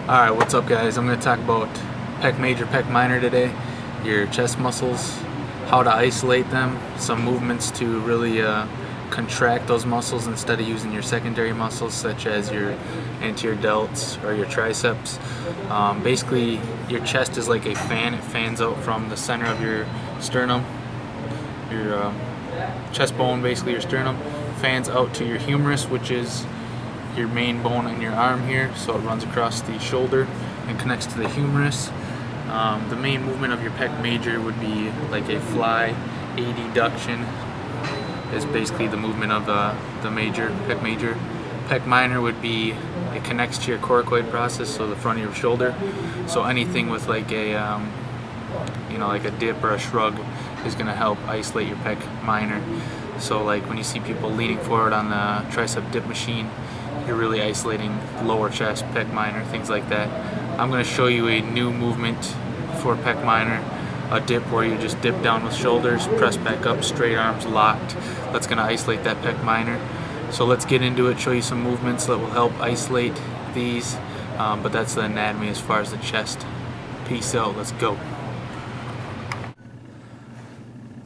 Alright, what's up guys? I'm going to talk about pec major, pec minor today, your chest muscles, how to isolate them, some movements to really contract those muscles instead of using your secondary muscles such as your anterior delts or your triceps. Basically, your chest is like a fan. It fans out from the center of your sternum, your chest bone, basically your sternum, fans out to your humerus, which is your main bone in your arm here, so it runs across the shoulder and connects to the humerus. The main movement of your pec major would be like a fly adduction is basically the movement of the major, pec major. Pec minor would be, it connects to your coracoid process, so the front of your shoulder. So anything with like a like a dip or a shrug is going to help isolate your pec minor. So like when you see people leaning forward on the tricep dip machine, you're really isolating lower chest, pec minor, things like that. I'm going to show you a new movement for pec minor, a dip where you just dip down with shoulders, press back up, straight arms locked. That's going to isolate that pec minor. So let's get into it, show you some movements that will help isolate these, but that's the anatomy as far as the chest. Peace out, let's go.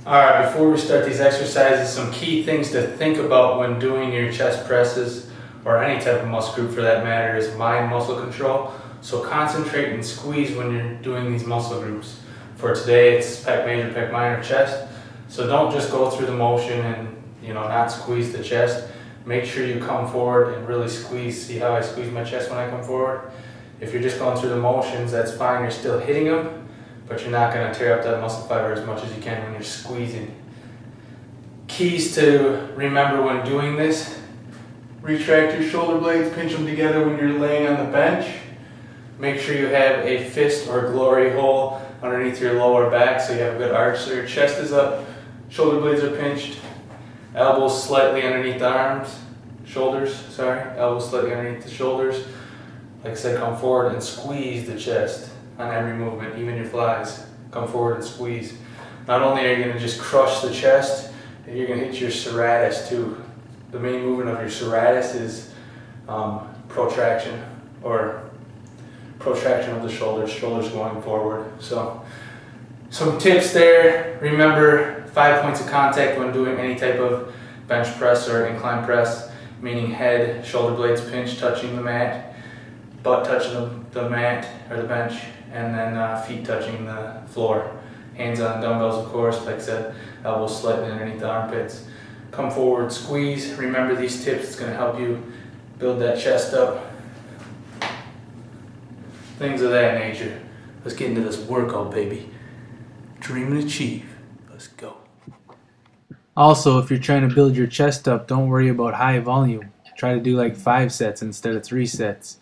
Alright, before we start these exercises, some key things to think about when doing your chest presses, or any type of muscle group for that matter, is mind muscle control. So concentrate and squeeze when you're doing these muscle groups. For today it's pec major, pec minor, chest. So don't just go through the motion and not squeeze the chest. Make sure you come forward and really squeeze. See how I squeeze my chest when I come forward? If you're just going through the motions, that's fine, you're still hitting them, but you're not going to tear up that muscle fiber as much as you can when you're squeezing. Keys to remember when doing this: retract your shoulder blades, pinch them together when you're laying on the bench. Make sure you have a fist or glory hole underneath your lower back so you have a good arch. So your chest is up, shoulder blades are pinched, elbows slightly underneath the arms, elbows slightly underneath the shoulders. Like I said, come forward and squeeze the chest on every movement, even your flies. Come forward and squeeze. Not only are you going to just crush the chest, you're going to hit your serratus too. The main movement of your serratus is protraction of the shoulders going forward. So some tips there: remember 5 points of contact when doing any type of bench press or incline press, meaning head, shoulder blades pinched, touching the mat, butt touching the mat or the bench, and then feet touching the floor. Hands on dumbbells, of course, like I said, elbows slightly underneath the armpits. Come forward, squeeze. Remember these tips, it's going to help you build that chest up. Things of that nature. Let's get into this workout, baby. Dream and achieve. Let's go. Also, if you're trying to build your chest up, don't worry about high volume. Try to do like 5 sets instead of 3 sets.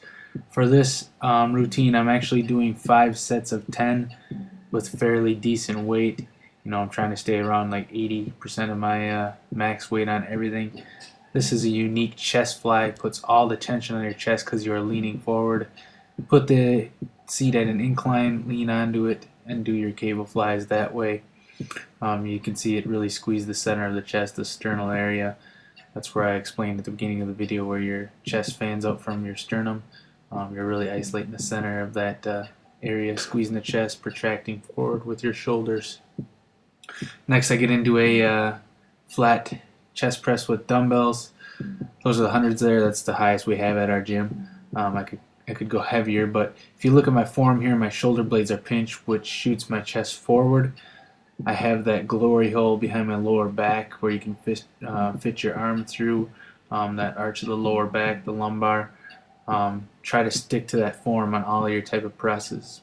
For this routine, I'm actually doing 5 sets of 10 with fairly decent weight. I'm trying to stay around like 80% of my max weight on everything. This is a unique chest fly. It puts all the tension on your chest because you are leaning forward. Put the seat at an incline, lean onto it, and do your cable flies that way. You can see it really squeeze the center of the chest, the sternal area. That's where I explained at the beginning of the video where your chest fans out from your sternum. You're really isolating the center of that area, squeezing the chest, protracting forward with your shoulders. Next, I get into a flat chest press with dumbbells. Those are the hundreds there. That's the highest we have at our gym. I could go heavier, but if you look at my form here, my shoulder blades are pinched, which shoots my chest forward. I have that glory hole behind my lower back where you can fit your arm through, that arch of the lower back, the lumbar. Try to stick to that form on all of your type of presses.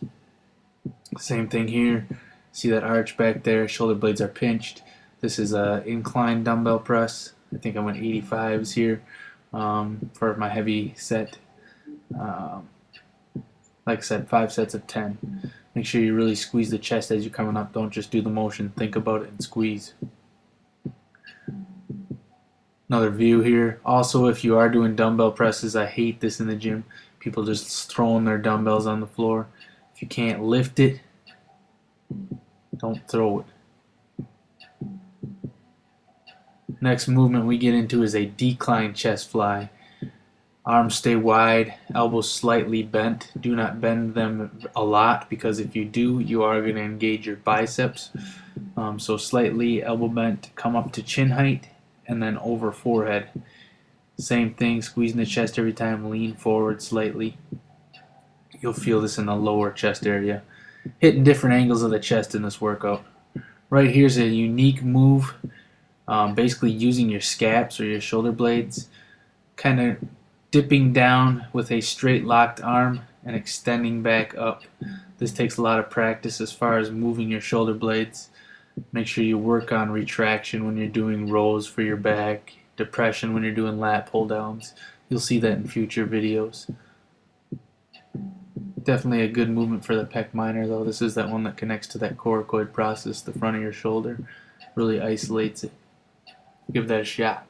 Same thing here. See that arch back there? Shoulder blades are pinched. This is a incline dumbbell press. I think I went 85s here for my heavy set. Like I said, 5 sets of 10. Make sure you really squeeze the chest as you're coming up. Don't just do the motion. Think about it and squeeze. Another view here. Also, if you are doing dumbbell presses, I hate this in the gym. People just throwing their dumbbells on the floor. If you can't lift it, don't throw it. Next movement we get into is a decline chest fly. Arms stay wide, elbows slightly bent. Do not bend them a lot, because if you do, you are going to engage your biceps. So slightly elbow bent, come up to chin height, and then over forehead. Same thing, squeezing the chest every time, lean forward slightly. You'll feel this in the lower chest area. Hitting different angles of the chest in this workout. Right here's a unique move, basically using your scaps or your shoulder blades, kind of dipping down with a straight locked arm and extending back up. This takes a lot of practice as far as moving your shoulder blades. Make sure you work on retraction when you're doing rows for your back, depression when you're doing lat pull downs. You'll see that in future videos. Definitely a good movement for the pec minor, though. This is that one that connects to that coracoid process, the front of your shoulder. Really isolates it. Give that a shot.